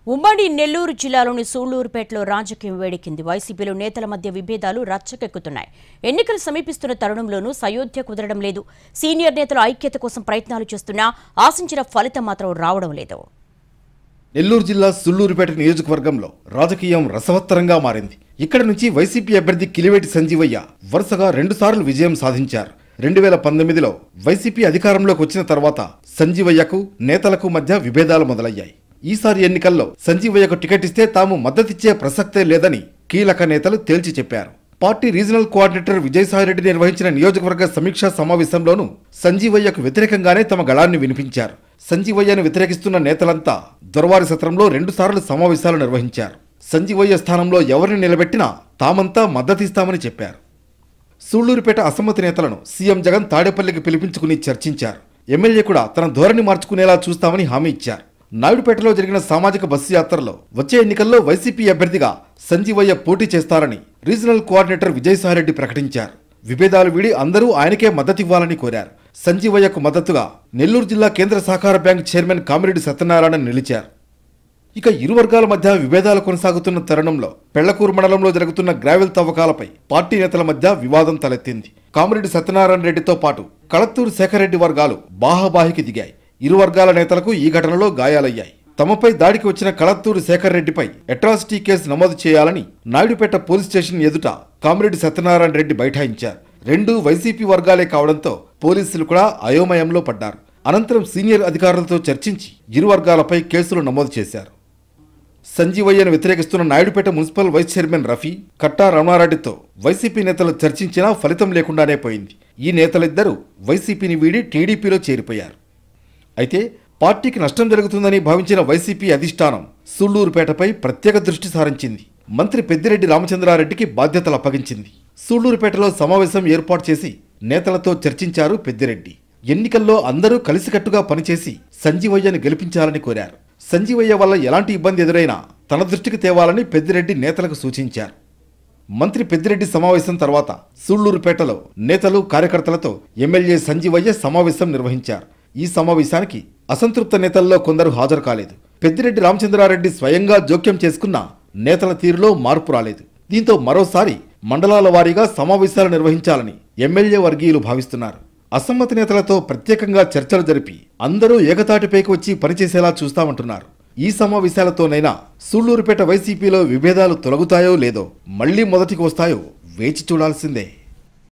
ఉమ్మడి నెల్లూరు జిల్లాలోని సూళ్లూరుపేటలో రాజకీయం వేడెక్కింది. వైసీపీలో నేతల మధ్య విభేదాలు రచ్చకెక్కుతున్నాయి. ఎన్నికలు సమీపిస్తున్న తరుణంలోనూ సయోధ్య కుదరడం లేదు. సీనియర్ నేతల ఐక్యత కోసం ప్రయత్నాలు చేస్తున్నా ఆశించిన ఫలితం మాత్రం రావడం లేదు. నెల్లూరు జిల్లా సూళ్లూరుపేట నియోజకవర్గంలో రాజకీయం రసవత్తరంగా మారింది. ఇక్కడి నుంచి వైసీపీ అభ్యర్థి కిలివేటి సంజీవయ్య వరుసగా 2 సార్లు విజయం సాధించారు. 2019లో వైసీపీ అధికారంలోకి వచ్చిన తర్వాత సంజీవయ్యకు నేతలకు మధ్య విభేదాలు మొదలయ్యాయి. ఈసారి ఎన్నికల్లో సంజీవయ్యకు టికెట్ ఇస్తే తాము మద్దతిచ్చే ప్రసక్తే లేదని కీలక నేతలు తేల్చి చెప్పారు. పార్టీ రీజనల్ కోఆర్డినేటర్ విజయసాయిరెడ్డి నిర్వహించిన నియోజకవర్గ సమీక్షా సమావేశంలోనూ సంజీవయ్యకు వ్యతిరేకంగానే తమ గళాన్ని వినిపించారు. సంజీవయ్యను వ్యతిరేకిస్తున్న నేతలంతా దొరవారి సత్రంలో 2 సార్లు సమావేశాలు నిర్వహించారు. సంజీవయ్య స్థానంలో ఎవరిని నిలబెట్టినా తామంతా మద్దతిస్తామని చెప్పారు. సూళ్లూరుపేట అసమ్మతి నేతలను సీఎం జగన్ తాడేపల్లికి పిలిపించుకుని చర్చించారు. ఎమ్మెల్యే కూడా తన ధోరణి మార్చుకునేలా చూస్తామని హామీ ఇచ్చారు. నాయుడుపేటలో జరిగిన సామాజిక బస్సు యాత్రలో వచ్చే ఎన్నికల్లో వైసీపీ అభ్యర్థిగా సంజీవయ్య పోటీ చేస్తారని రీజనల్ కోఆర్డినేటర్ విజయసాయిరెడ్డి ప్రకటించారు. విభేదాలు వీడి అందరూ ఆయనకే మద్దతివ్వాలని కోరారు. సంజీవయ్యకు మద్దతుగా నెల్లూరు జిల్లా కేంద్ర సహకార బ్యాంక్ చైర్మన్ కామిరెడ్డి సత్యనారాయణ నిలిచారు. ఇక ఇరు వర్గాల మధ్య విభేదాలు కొనసాగుతున్న తరుణంలో పెళ్లకూరు మండలంలో జరుగుతున్న గ్రావెల్ తవ్వకాలపై పార్టీ నేతల మధ్య వివాదం తలెత్తింది. కామిరెడ్డి సత్యనారాయణ రెడ్డితో పాటు కళత్తూరు శేఖర్ రెడ్డి వర్గాలు బాహాబాహికి దిగాయి. ఇరు వర్గాల నేతలకు ఈ ఘటనలో గాయాలయ్యాయి. తమపై దాడికి వచ్చిన కళత్తూరు శేఖర్ రెడ్డిపై అట్రాసిటీ కేసు నమోదు చేయాలని నాయుడుపేట పోలీస్ స్టేషన్ ఎదుట కామిరెడ్డి సత్యనారాయణ రెడ్డి బైఠాయించారు. 2 వైసీపీ వర్గాలే కావడంతో పోలీసులు కూడా అయోమయంలో పడ్డారు. అనంతరం సీనియర్ అధికారులతో చర్చించి ఇరు వర్గాలపై కేసులు నమోదు చేశారు. సంజీవయ్యను వ్యతిరేకిస్తున్న Naidupeta municipal vice chairman Rafi, Katta రమణారెడ్డితో వైసీపీ నేతలు చర్చించినా ఫలితం లేకుండానే పోయింది. ఈ నేతలిద్దరూ వైసీపీని వీడి టీడీపీలో చేరిపోయారు. అయితే పార్టీకి నష్టం జరుగుతుందని భావించిన వైసీపీ అధిష్టానం సూళ్లూరుపేటపై ప్రత్యేక దృష్టి సారించింది. మంత్రి పెద్దిరెడ్డి రామచంద్రారెడ్డికి బాధ్యతలు అప్పగించింది. సూళ్లూరుపేటలో సమావేశం ఏర్పాటు చేసి నేతలతో చర్చించారు పెద్దిరెడ్డి. ఎన్నికల్లో అందరూ కలిసికట్టుగా పనిచేసి సంజీవయ్యను గెలిపించాలని కోరారు. సంజీవయ్య వల్ల ఎలాంటి ఇబ్బంది ఎదురైనా తన దృష్టికి తేవాలని పెద్దిరెడ్డి నేతలకు సూచించారు. మంత్రి పెద్దిరెడ్డి సమావేశం తర్వాత సూళ్లూరుపేటలో నేతలు కార్యకర్తలతో ఎమ్మెల్యే సంజీవయ్య సమావేశం నిర్వహించారు. ఈ సమావేశానికి అసంతృప్త నేతల్లో కొందరు హాజరు కాలేదు. పెద్దిరెడ్డి రామచంద్రారెడ్డి స్వయంగా జోక్యం చేసుకున్న నేతల తీరులో మార్పు రాలేదు. దీంతో మరోసారి మండలాల వారీగా సమావేశాలు నిర్వహించాలని ఎమ్మెల్యే వర్గీయులు భావిస్తున్నారు. అసమ్మతి నేతలతో ప్రత్యేకంగా చర్చలు జరిపి అందరూ ఏకతాటిపైకి వచ్చి పనిచేసేలా చూస్తామంటున్నారు. ఈ సమావేశాలతోనైనా సూళ్లూరుపేట వైసీపీలో విభేదాలు తొలగుతాయో లేదో, మళ్లీ మొదటికి వస్తాయో వేచి చూడాల్సిందే.